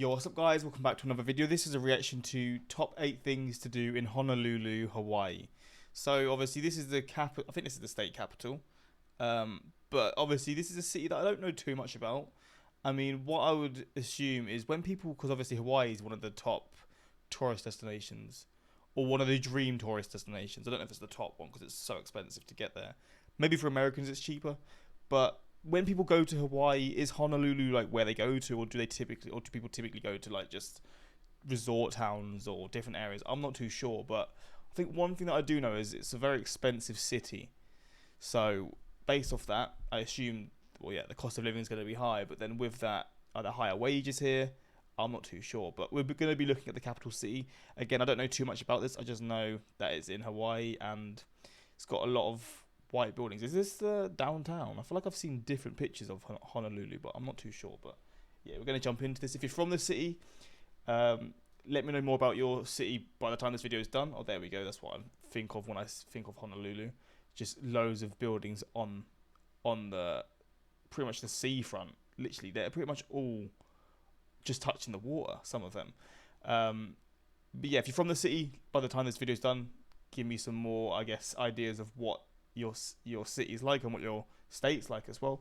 Yo, what's up guys? Welcome back to another video. This is a reaction to top 8 things to do in Honolulu, Hawaii. So obviously this is the capital, I think this is the state capital. But obviously this is a city that I don't know too much about. I mean, what I would assume is when people, because obviously Hawaii is one of the top tourist destinations, or one of the dream tourist destinations. I don't know if it's the top one because it's so expensive to get there. Maybe for Americans it's cheaper, but when people go to Hawaii, is Honolulu like where they go to, or do people typically go to like just resort towns or different areas? I'm not too sure, but I think one thing that I do know is it's a very expensive city. So based off that, I assume, well, yeah, the cost of living is going to be high. But then with that, are there higher wages here? I'm not too sure. But we're going to be looking at the capital city. Again, I don't know too much about this. I just know that it's in Hawaii and it's got a lot of white buildings. Is this the downtown? I feel like I've seen different pictures of Honolulu, but I'm not too sure. But yeah, we're going to jump into this. If you're from the city, let me know more about your city by the time this video is done. Oh, there we go. That's what I think of when I think of Honolulu. Just loads of buildings on the pretty much the seafront. Literally, they're pretty much all just touching the water. Some of them. But yeah, if you're from the city, by the time this video is done, give me some more, I guess, ideas of what your city's like and what your state's like as well.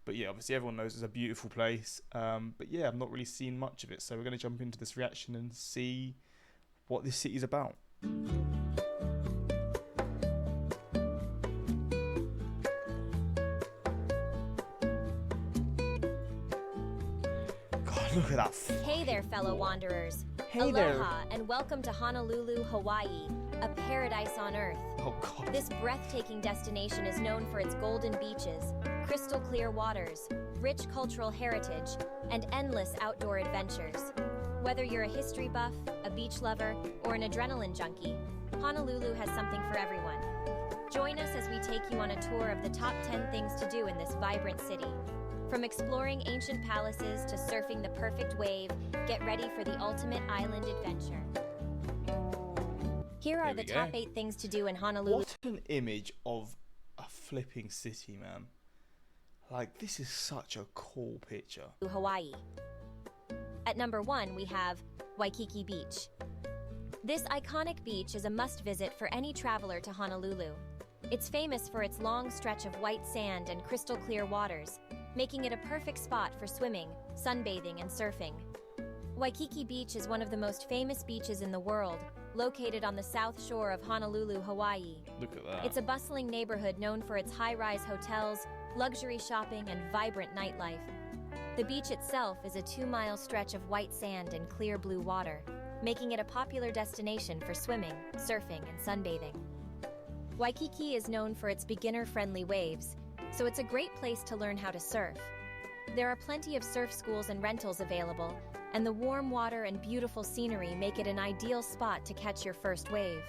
But yeah, obviously everyone knows it's a beautiful place, but yeah, I've not really seen much of it, so we're going to jump into this reaction and see what this city's about. God, look at that. Hey there, fellow wanderers. Hey Aloha, there. and welcome to Honolulu, Hawaii, a paradise on earth. Oh God. This breathtaking destination is known for its golden beaches, crystal clear waters, rich cultural heritage, and endless outdoor adventures. Whether you're a history buff, a beach lover, or an adrenaline junkie, Honolulu has something for everyone. Join us as we take you on a tour of the top 10 things to do in this vibrant city. From exploring ancient palaces to surfing the perfect wave, get ready for the ultimate island adventure. Here are the top 8 things to do in Honolulu. What an image of a flipping city, man. Like, this is such a cool picture. Hawaii. At number 1, we have Waikiki Beach. This iconic beach is a must-visit for any traveler to Honolulu. It's famous for its long stretch of white sand and crystal clear waters, making it a perfect spot for swimming, sunbathing, and surfing. Waikiki Beach is one of the most famous beaches in the world, located on the south shore of Honolulu, Hawaii. Look at that. It's a bustling neighborhood known for its high-rise hotels, luxury shopping, and vibrant nightlife. The beach itself is a 2-mile stretch of white sand and clear blue water, making it a popular destination for swimming, surfing, and sunbathing. Waikiki is known for its beginner-friendly waves, so it's a great place to learn how to surf. There are plenty of surf schools and rentals available, and the warm water and beautiful scenery make it an ideal spot to catch your first wave.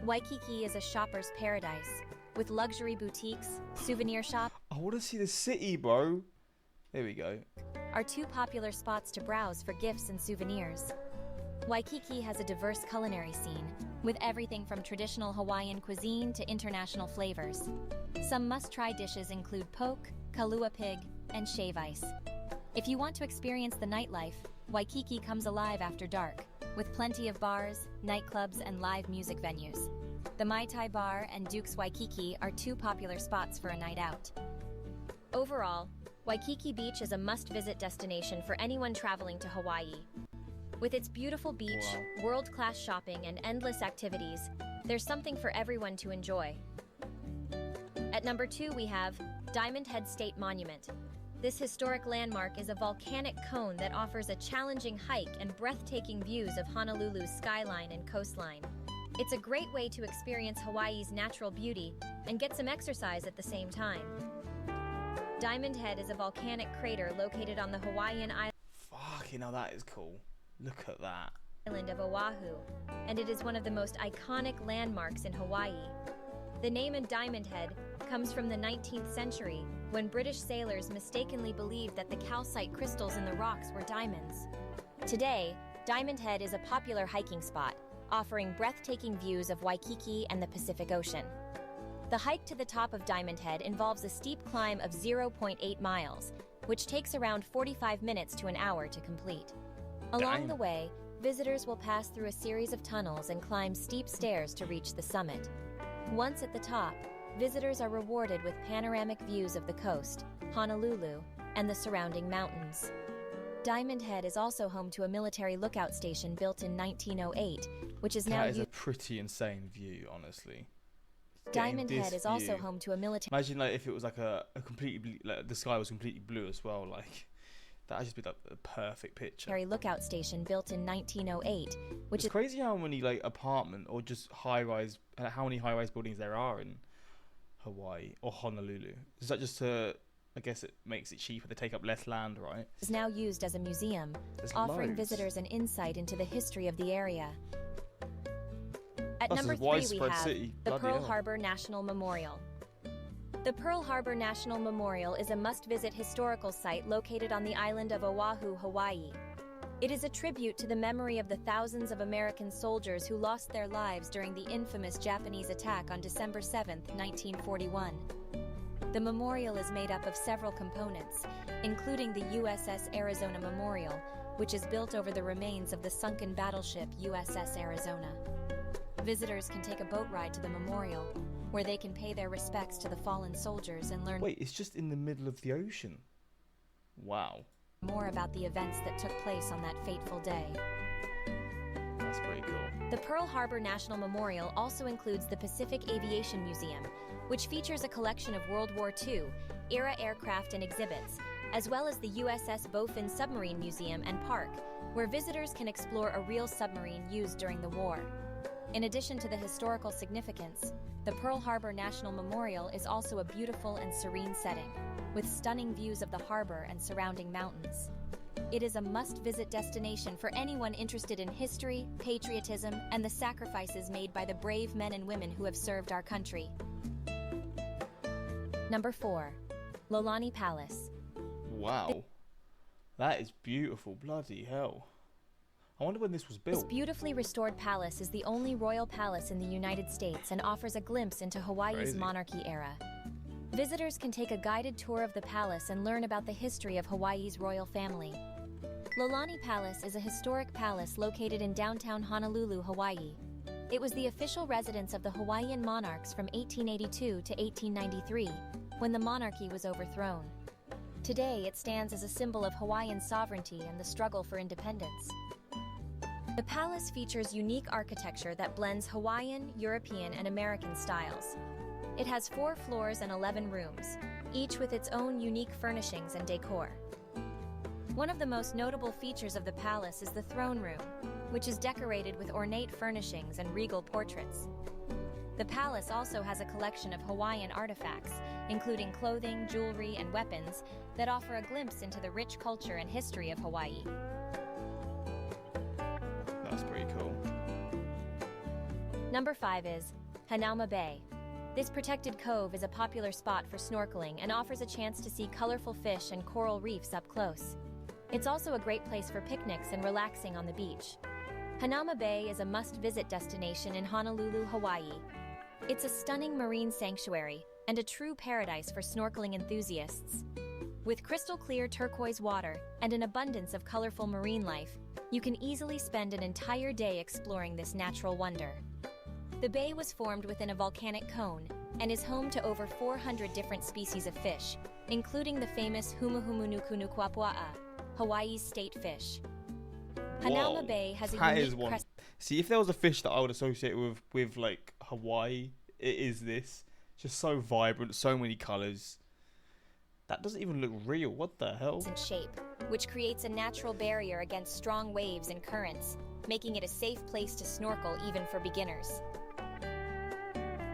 Waikiki is a shopper's paradise, with luxury boutiques, souvenir shops. I want to see the city, bro. Here we go. Are 2 popular spots to browse for gifts and souvenirs. Waikiki has a diverse culinary scene, with everything from traditional Hawaiian cuisine to international flavors. Some must-try dishes include poke, kalua pig, and shave ice. If you want to experience the nightlife, Waikiki comes alive after dark, with plenty of bars, nightclubs, and live music venues. The Mai Tai Bar and Duke's Waikiki are 2 popular spots for a night out. Overall, Waikiki Beach is a must-visit destination for anyone traveling to Hawaii. With its beautiful beach, world-class shopping, and endless activities, there's something for everyone to enjoy. At number 2, we have Diamond Head State Monument. This historic landmark is a volcanic cone that offers a challenging hike and breathtaking views of Honolulu's skyline and coastline. It's a great way to experience Hawaii's natural beauty and get some exercise at the same time. Diamond Head is a volcanic crater located on the Hawaiian Fucking hell, that is cool. Look at that. island of Oahu, and it is one of the most iconic landmarks in Hawaii. The name Diamond Head comes from the 19th century, when British sailors mistakenly believed that the calcite crystals in the rocks were diamonds. Today, Diamond Head is a popular hiking spot, offering breathtaking views of Waikiki and the Pacific Ocean. The hike to the top of Diamond Head involves a steep climb of 0.8 miles, which takes around 45 minutes to an hour to complete. Along Damn. the way, visitors will pass through a series of tunnels and climb steep stairs to reach the summit. Once at the top, visitors are rewarded with panoramic views of the coast, Honolulu, and the surrounding mountains. Diamond Head is also home to a military lookout station built in 1908, which is now That is a used. pretty insane view, honestly. Diamond Getting Head this is also view. home to a military. Imagine like if it was like a completely like the sky was completely blue as well. Like that'd just be like a perfect picture. Lookout station built in 1908, which It's is crazy how many like apartment or just high-rise, how many high-rise buildings there are in Hawaii or Honolulu. Is that just to, I guess it makes it cheaper, they take up less land, right? now used as a museum, There's offering loads. visitors an insight into the history of the area. At That's a number 3 we widespread have city. the Bloody Pearl hell. Harbor National Memorial. The Pearl Harbor National Memorial is a must-visit historical site located on the island of Oahu, Hawaii. It is a tribute to the memory of the thousands of American soldiers who lost their lives during the infamous Japanese attack on December 7, 1941. The memorial is made up of several components, including the USS Arizona Memorial, which is built over the remains of the sunken battleship USS Arizona. Visitors can take a boat ride to the memorial, where they can pay their respects to the fallen soldiers and learn Wait, it's just in the middle of the ocean. Wow, more about the events that took place on that fateful day. that's pretty cool. The Pearl Harbor National Memorial also includes the Pacific Aviation Museum, which features a collection of World War II era aircraft and exhibits, as well as the USS Bowfin Submarine Museum and Park, where visitors can explore a real submarine used during the war. In addition to the historical significance, the Pearl Harbor National Memorial is also a beautiful and serene setting, with stunning views of the harbor and surrounding mountains. It is a must-visit destination for anyone interested in history, patriotism, and the sacrifices made by the brave men and women who have served our country. Number 4. Iolani Palace. Wow, that is beautiful. Bloody hell. I wonder when this was This built. beautifully restored palace is the only royal palace in the United States and offers a glimpse into Hawaii's Crazy. monarchy era. Visitors can take a guided tour of the palace and learn about the history of Hawaii's royal family. Iolani Palace is a historic palace located in downtown Honolulu, Hawaii. It was the official residence of the Hawaiian monarchs from 1882 to 1893, when the monarchy was overthrown. Today, it stands as a symbol of Hawaiian sovereignty and the struggle for independence. The palace features unique architecture that blends Hawaiian, European, and American styles. It has 4 floors and 11 rooms, each with its own unique furnishings and decor. One of the most notable features of the palace is the throne room, which is decorated with ornate furnishings and regal portraits. The palace also has a collection of Hawaiian artifacts, including clothing, jewelry, and weapons, that offer a glimpse into the rich culture and history of Hawaii. That's pretty cool. Number 5 is Hanauma Bay. This protected cove is a popular spot for snorkeling and offers a chance to see colorful fish and coral reefs up close. It's also a great place for picnics and relaxing on the beach. Hanauma Bay is a must-visit destination in Honolulu, Hawaii. It's a stunning marine sanctuary and a true paradise for snorkeling enthusiasts. With crystal-clear turquoise water and an abundance of colorful marine life, you can easily spend an entire day exploring this natural wonder. The bay was formed within a volcanic cone and is home to over 400 different species of fish, including the famous Humuhumunukunukuapua'a, Hawaii's state fish. Hanauma Whoa, Bay has a that unique is one. See, if there was a fish that I would associate with like Hawaii, it is this. Just so vibrant, so many colors. That doesn't even look real. What the hell? crescent shape, which creates a natural barrier against strong waves and currents, making it a safe place to snorkel even for beginners.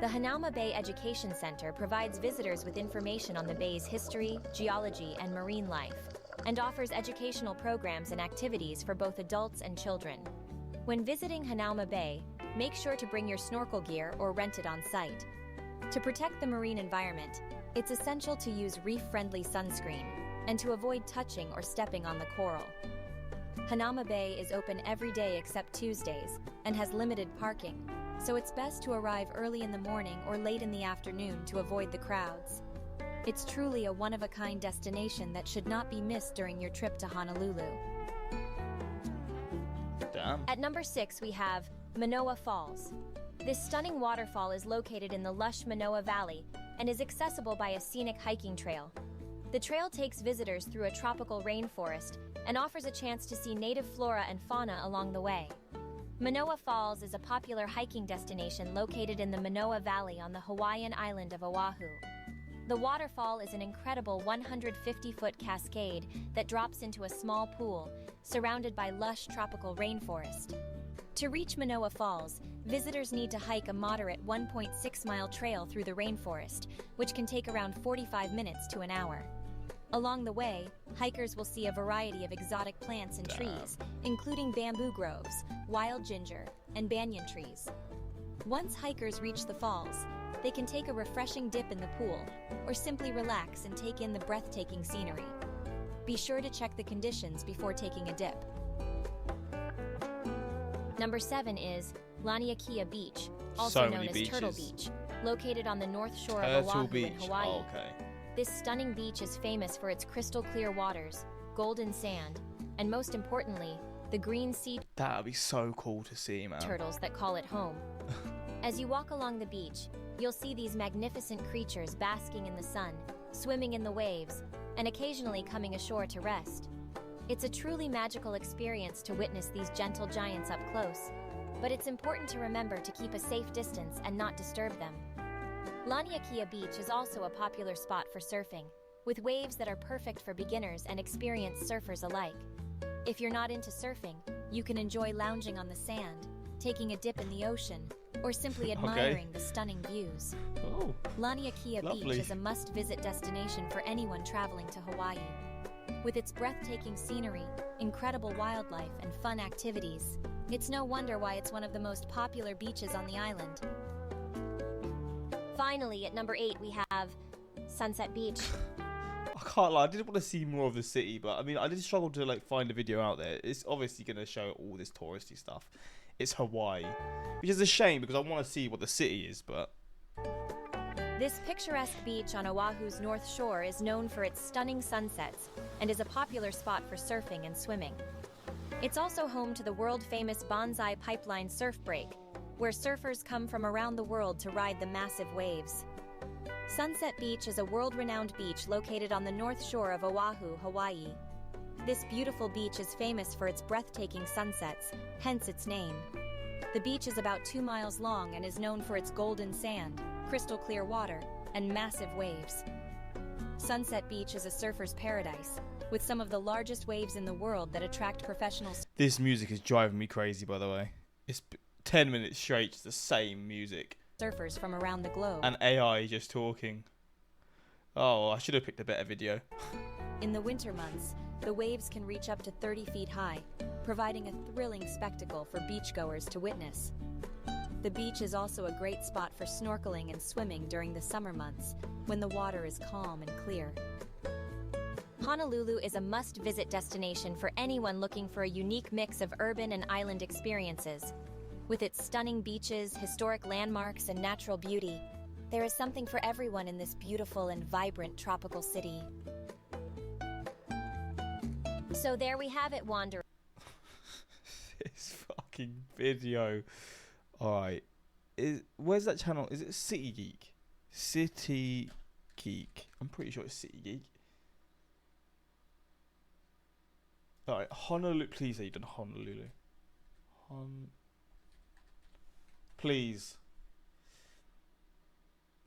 The Hanauma Bay Education Center provides visitors with information on the bay's history, geology, and marine life, and offers educational programs and activities for both adults and children. When visiting Hanauma Bay, make sure to bring your snorkel gear or rent it on site. To protect the marine environment, it's essential to use reef-friendly sunscreen and to avoid touching or stepping on the coral. Hanauma Bay is open every day except Tuesdays and has limited parking, so it's best to arrive early in the morning or late in the afternoon to avoid the crowds. It's truly a one-of-a-kind destination that should not be missed during your trip to Honolulu. Damn. At number 6, we have Manoa Falls. This stunning waterfall is located in the lush Manoa Valley and is accessible by a scenic hiking trail. The trail takes visitors through a tropical rainforest and offers a chance to see native flora and fauna along the way. Manoa Falls is a popular hiking destination located in the Manoa Valley on the Hawaiian island of Oahu. The waterfall is an incredible 150-foot cascade that drops into a small pool, surrounded by lush tropical rainforest. To reach Manoa Falls, visitors need to hike a moderate 1.6-mile trail through the rainforest, which can take around 45 minutes to an hour. Along the way, hikers will see a variety of exotic plants and trees, including bamboo groves, wild ginger, and banyan trees. Once hikers reach the falls, they can take a refreshing dip in the pool, or simply relax and take in the breathtaking scenery. Be sure to check the conditions before taking a dip. Number 7 is Laniakea Beach, also known as Turtle Beach, located on the north shore of Oahu in Hawaii. Oh, okay. This stunning beach is famous for its crystal clear waters, golden sand, and most importantly, the green sea That would be so cool to see, man. turtles that call it home. As you walk along the beach, you'll see these magnificent creatures basking in the sun, swimming in the waves, and occasionally coming ashore to rest. It's a truly magical experience to witness these gentle giants up close, but it's important to remember to keep a safe distance and not disturb them. Laniakea Beach is also a popular spot for surfing, with waves that are perfect for beginners and experienced surfers alike. If you're not into surfing, you can enjoy lounging on the sand, taking a dip in the ocean, or simply admiring the stunning views. Oh, Laniakea lovely. Beach is a must-visit destination for anyone traveling to Hawaii. With its breathtaking scenery, incredible wildlife, and fun activities, it's no wonder why it's one of the most popular beaches on the island. Finally, at number 8, we have Sunset Beach. I can't lie, I did want to see more of the city, but I mean, I did struggle to like find a video out there. It's obviously going to show all this touristy stuff. It's Hawaii, which is a shame because I want to see what the city is, but... This picturesque beach on Oahu's north shore is known for its stunning sunsets and is a popular spot for surfing and swimming. It's also home to the world-famous Bonsai Pipeline surf break, where surfers come from around the world to ride the massive waves. Sunset Beach is a world-renowned beach located on the north shore of Oahu, Hawaii. This beautiful beach is famous for its breathtaking sunsets, hence its name. The beach is about 2 miles long and is known for its golden sand, crystal clear water, and massive waves. Sunset Beach is a surfer's paradise, with some of the largest waves in the world that attract professionals. This music is driving me crazy, by the way. It's 10 minutes straight, it's the same music. Surfers from around the globe. And AI just talking. Oh, I should have picked a better video. In the winter months, the waves can reach up to 30 feet high, providing a thrilling spectacle for beachgoers to witness. The beach is also a great spot for snorkeling and swimming during the summer months, when the water is calm and clear. Honolulu is a must-visit destination for anyone looking for a unique mix of urban and island experiences. With its stunning beaches, historic landmarks, and natural beauty, there is something for everyone in this beautiful and vibrant tropical city. So there we have it, Wanderer. This fucking video. Alright. Where's that channel? Is it City Geek? City Geek. I'm pretty sure it's City Geek. Alright, Honolulu. Please say you've done Honolulu. Please.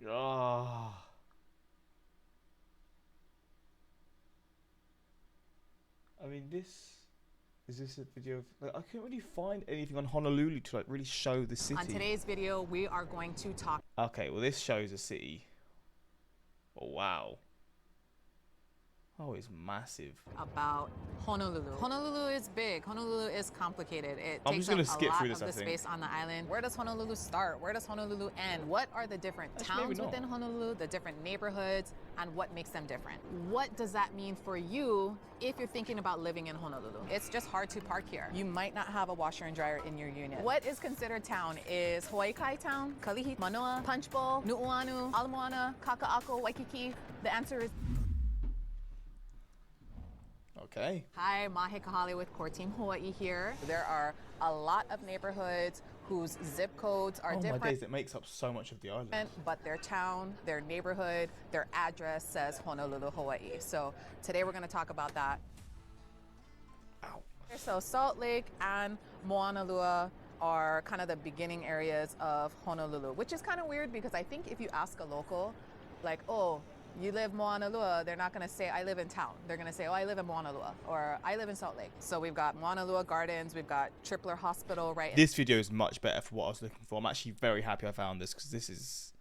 Ah. I mean, is this a video of, like, I couldn't really find anything on Honolulu to like really show the city. On today's video, we are going to talk. Okay, well this shows a city. Oh wow. Oh, it's massive. About Honolulu. Honolulu is big. Honolulu is complicated. It I'm takes just gonna up skip a lot through of this, the I think. space on the island. Where does Honolulu start? Where does Honolulu end? What are the different Actually, maybe towns not. within Honolulu, the different neighborhoods, and what makes them different? What does that mean for you if you're thinking about living in Honolulu? It's just hard to park here. You might not have a washer and dryer in your unit. What is considered town is Hawaii Kai Town, Kalihi, Manoa, Punch Bowl, Nu'uanu, Ala Moana, Kaka'ako, Waikiki. The answer is Okay. Hi, Mahe Kahale with Core Team Hawaii here. There are a lot of neighborhoods whose zip codes are Oh my different. days, it makes up so much of the island. But their town, their neighborhood, their address says Honolulu, Hawaii. So today we're going to talk about that. Ow. So Salt Lake and Moanalua are kind of the beginning areas of Honolulu, which is kind of weird because I think if you ask a local, like, oh, you live Moanalua, they're not going to say, I live in town. They're going to say, oh, I live in Moanalua, or I live in Salt Lake. So we've got Moanalua Gardens, we've got Tripler Hospital, right? This video is much better for what I was looking for. I'm actually very happy I found this because this is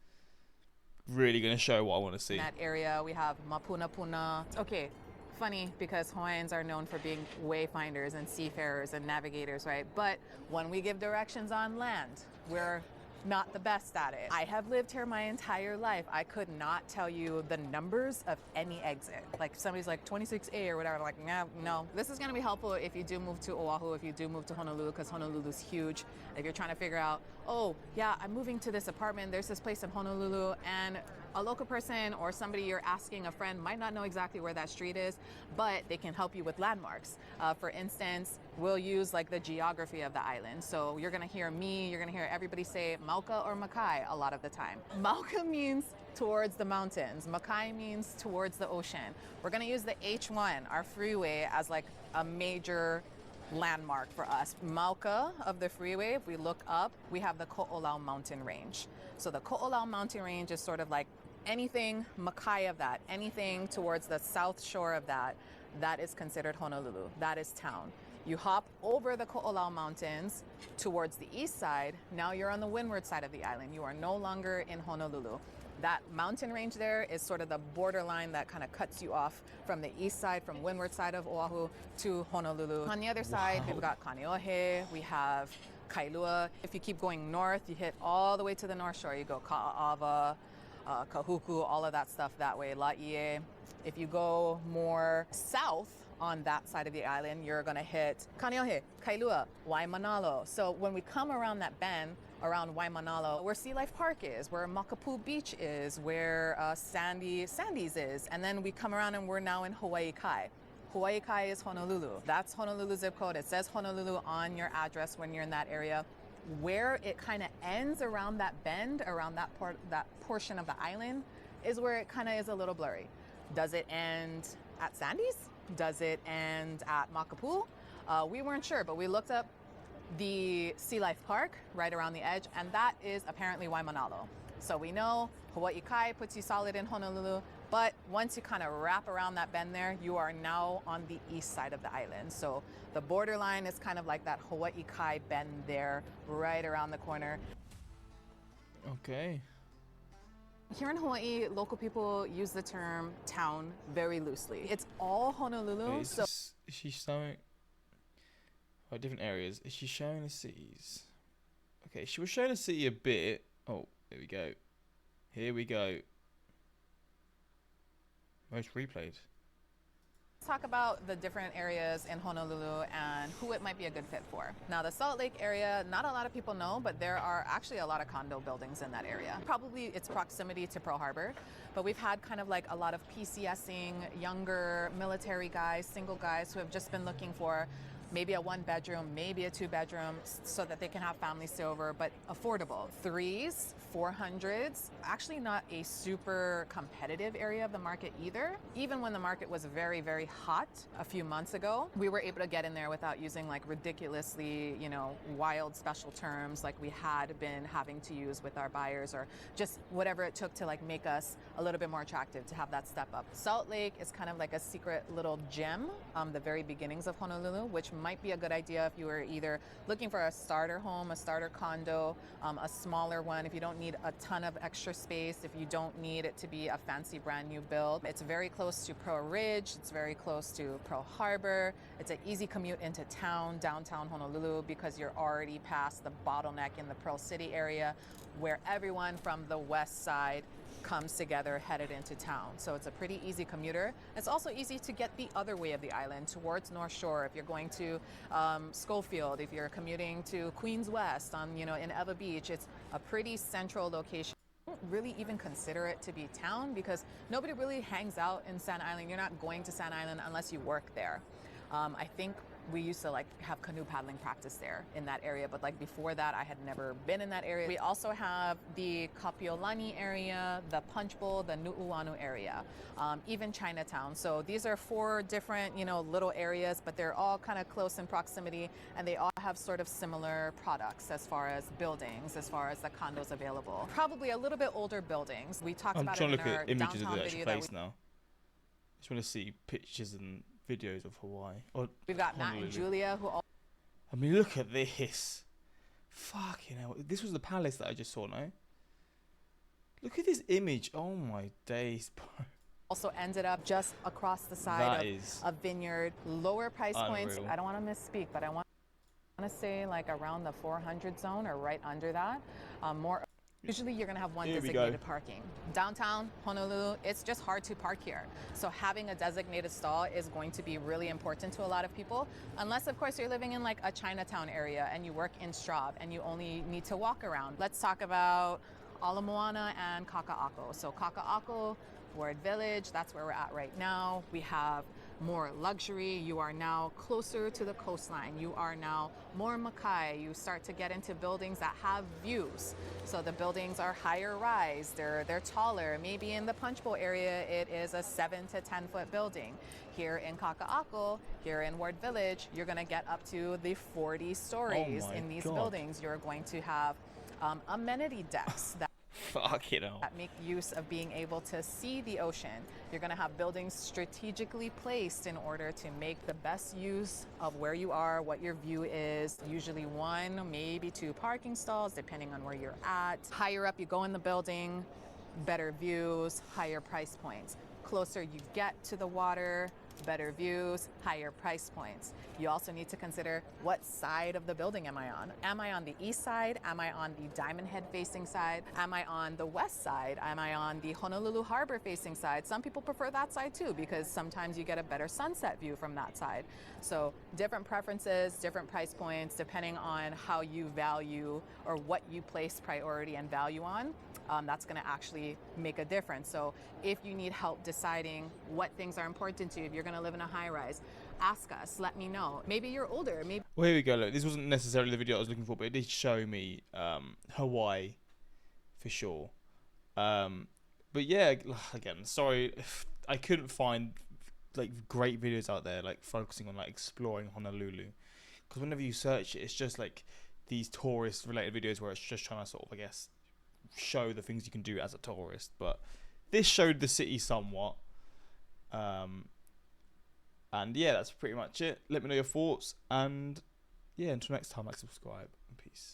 really going to show what I want to see. In that area, we have Mapuna Puna. Okay, funny because Hawaiians are known for being wayfinders and seafarers and navigators, right? But when we give directions on land, we're not the best at it. I have lived here my entire life. I could not tell you the numbers of any exit. Like somebody's like 26A or whatever, I'm like, nah, no. This is gonna be helpful if you do move to Oahu, if you do move to Honolulu, because Honolulu's huge. If you're trying to figure out, oh yeah, I'm moving to this apartment, there's this place in Honolulu, and a local person or somebody you're asking, a friend, might not know exactly where that street is, but they can help you with landmarks. For instance, we'll use like the geography of the island. So you're gonna hear me, you're gonna hear everybody say Mauka or Makai a lot of the time. Mauka means towards the mountains. Makai means towards the ocean. We're gonna use the H1, our freeway, as like a major landmark for us. Mauka of the freeway, if we look up, we have the Ko'olau mountain range. So the Ko'olau mountain range is sort of like anything Makai of that, anything towards the south shore of that, that is considered Honolulu. That is town. You hop over the Ko'olau Mountains towards the east side. Now you're on the windward side of the island. You are no longer in Honolulu. That mountain range there is sort of the borderline that kind of cuts you off from the east side, from windward side of Oahu to Honolulu. On the other side, we've got Kaneohe, we have Kailua. If you keep going north, you hit all the way to the north shore. You go Ka'ava, Kahuku, all of that stuff that way, Laie. If you go more south on that side of the island, you're gonna hit Kaneohe, Kailua, Waimanalo. So when we come around that bend, around Waimanalo, where Sea Life Park is, where Makapu Beach is, where Sandy's is, and then we come around and we're now in Hawaii Kai. Hawaii Kai is Honolulu. That's Honolulu zip code. It says Honolulu on your address when you're in that area. Where it kind of ends around that bend, around that portion of the island, is where it kind of is a little blurry. Does it end at Sandy's? Does it end at Makapu? We weren't sure, but we looked up the Sea Life Park right around the edge, and that is apparently Waimanalo. So we know Hawaii Kai puts you solid in Honolulu, but once you kind of wrap around that bend there, you are now on the east side of the island. So the borderline is kind of like that Hawaii Kai bend there, right around the corner. Okay. Here in Hawaii, local people use the term town very loosely. It's all Honolulu. Wait, is she showing different areas? Is she showing the cities? Okay, she was showing the city a bit. Oh, here we go. Here we go. Most replayed. Let's talk about the different areas in Honolulu and who it might be a good fit for. Now, the Salt Lake area, not a lot of people know, but there are actually a lot of condo buildings in that area. Probably its proximity to Pearl Harbor, but we've had kind of like a lot of PCSing, younger military guys, single guys who have just been looking for maybe a 1-bedroom, maybe a 2-bedroom, so that they can have families stay over, but affordable. 3s, 400s, actually not a super competitive area of the market either. Even when the market was very, very hot a few months ago, we were able to get in there without using like ridiculously, wild special terms like we had been having to use with our buyers, or just whatever it took to like make us a little bit more attractive to have that step up. Salt Lake is kind of like a secret little gem, the very beginnings of Honolulu, which might be a good idea if you were either looking for a starter home, a starter condo, a smaller one, if you don't need a ton of extra space, if you don't need it to be a fancy brand new build. It's very close to Pearl Ridge, it's very close to Pearl Harbor. It's an easy commute into town, downtown Honolulu, because you're already past the bottleneck in the Pearl City area, where everyone from the west side comes together headed into town. So it's a pretty easy commuter. It's also easy to get the other way of the island towards North Shore. If you're going to Schofield, if you're commuting to Queens West in Ewa Beach, it's a pretty central location. really even consider it to be town because nobody really hangs out in Sand Island. You're not going to Sand Island unless you work there. I think we used to like have canoe paddling practice there in that area, but like before that I had never been in that area. We also have the Kapiolani area, the Punch Bowl, the Nu'uanu area, even Chinatown. So these are 4 different, you know, little areas, but they're all kind of close in proximity, and they all have sort of similar products as far as buildings, as far as the condos available. Probably a little bit older buildings. We talked I'm about trying it to in look our at images of downtown the actual video place now. I just want to see pictures and videos of Hawaii. Or we've got Matt Honolulu. and Julia who all I mean, look at this. Fucking hell. This was the palace that I just saw, no? Look at this image. Oh my days, bro. also ended up just across the side of a vineyard, lower price points. Unreal. I don't want to misspeak, but I want to say like around the 400 zone or right under that. Usually you're going to have one designated parking. Downtown Honolulu, it's just hard to park here. So having a designated stall is going to be really important to a lot of people, unless of course you're living in like a Chinatown area and you work in Straub and you only need to walk around. Let's talk about Ala Moana and Kaka'ako. So Kaka'ako, Ward Village, that's where we're at right now. We have more luxury. You are now closer to the coastline. You are now more Makai. You start to get into buildings that have views. So the buildings are higher rise, they're taller. Maybe in the Punch Bowl area, it is a 7 to 10 foot building. Here in Kaka'ako, here in Ward Village, you're gonna get up to the 40 stories in these buildings. You're going to have amenity decks that make use of being able to see the ocean. You're going to have buildings strategically placed in order to make the best use of where you are, what your view is. Usually 1, maybe 2 parking stalls, depending on where you're at. Higher up you go in the building, better views, higher price points. Closer you get to the water, better views, higher price points. You also need to consider what side of the building am I on? Am I on the east side? Am I on the Diamond Head facing side? Am I on the west side? Am I on the Honolulu Harbor facing side? Some people prefer that side too because sometimes you get a better sunset view from that side. So different preferences, different price points, depending on how you value or what you place priority and value on. That's going to actually make a difference. So if you need help deciding what things are important to you, if you're going to live in a high rise, ask us, let me know. Maybe you're older, maybe. Well, here we go. Look, this wasn't necessarily the video I was looking for, but it did show me Hawaii for sure. But yeah, again, sorry if I couldn't find like great videos out there like focusing on like exploring Honolulu, because whenever you search it, it's just like these tourist related videos where it's just trying to sort of, I guess, show the things you can do as a tourist. But this showed the city somewhat. And yeah, that's pretty much it. Let me know your thoughts, and yeah, until next time, like, subscribe, and peace.